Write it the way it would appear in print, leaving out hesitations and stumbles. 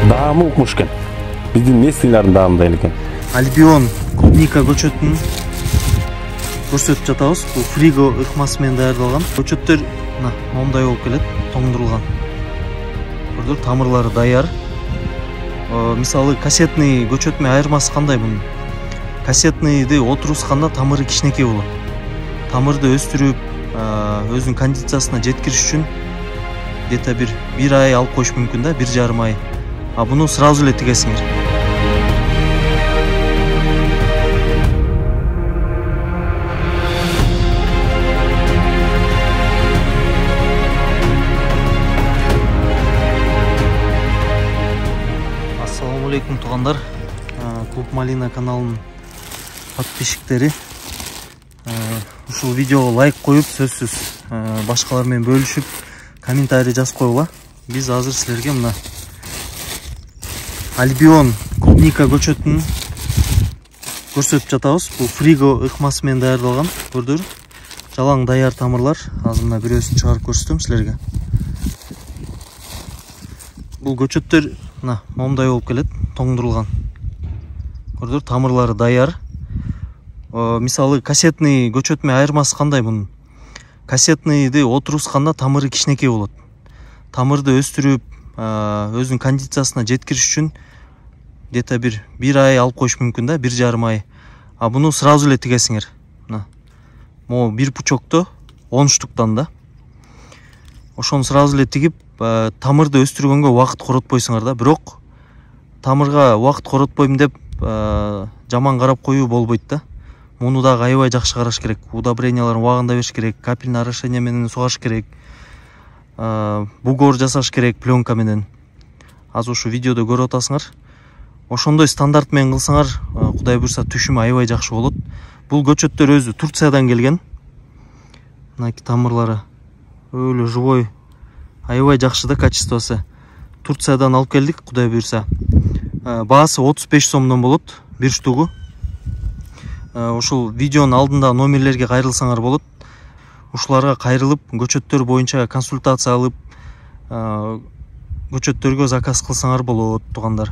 даамы укмуш экен. Биздин местныйлардын даамында экен. Альбион клубника көчөтүн көрсөтүп жатабыз. Бул фриго ыкмасы менен даярдалган. Көчөттөр момундай болуп келет, тоңдурулган. Көрдүр, тамырлары даяр. Мисалы кассетный көчөт менен айырмасы кандай бунун? Кассетныйды отурусканда тамыры кичинекей болот. Тамырды өстүрүп, өзүнүн кондициясына жеткириш үчүн где-то бир ай алып коюш мүмкүн да, 1,5 ай. А буну сразу эле тигесиңер. Ассаламу алейкум туугандар. Клуб Малина каналынын подписчиктери. Ушул видеого лайк коюп, сөзсүз башкалар менен бөлүшүп, комментарий жазып койгула. Биз азыр силерге мына Альбион клубника көчөтүн көрсөтүп жатабыз. Бул фриго ыкмасы менен даярдалган. Көрдүр, жалаң даяр тамырлар. Азыр мына бирөөсүн чыгарып көрсөтөм силерге. Бул көчөттөр мына момундай болуп келет, тоңдурулган. Көрдүр, тамырлары даяр. Мисалы кассетный көчөт менен айырмасы кандай бунун? Кассетныйды отурусканда тамыры кичинекей болот. Тамырды өстүрүп, өзүнүн кондициясына жеткириш үчүн где-то бир ай алып коюш мүмкүн да, 1,5 ай. А буну сразу эле тигесиңер. Мына могу бир пучокто 10 штуктан да. Ошону сразу эле тигип, тамырды өстүргөнгө убакыт коротпойсуңар да. Бирок тамырга убакыт коротпойм деп жаман карап коюу болбойт да. Муну дагы аябай жакшы караш керек. Удобренияларын убагында бериш керек, капельный орошение менен сугаш керек. Бугор жасаш керек пленка менен. Азыр ушу видеодо көрүп атасыңар. Ошондой стандарт менен кылсаңар, Кудай буйрса түшүмү аябай жакшы болот. Бул көчөттөр өзү Турциядан келген. Мына тамырлары өлө живой, аябай жакшы да качествосы. Турциядан алып келдик, Кудай буйрса. Баасы 35 сомдон болот, бир штугу. Ушул видеонун алдында номерлерге кайрылсаңар болот. Ушуларга кайрылып, көчөттөр боюнча консультация алып, көчөттөргө заказ кылсаңар болот, туугандар.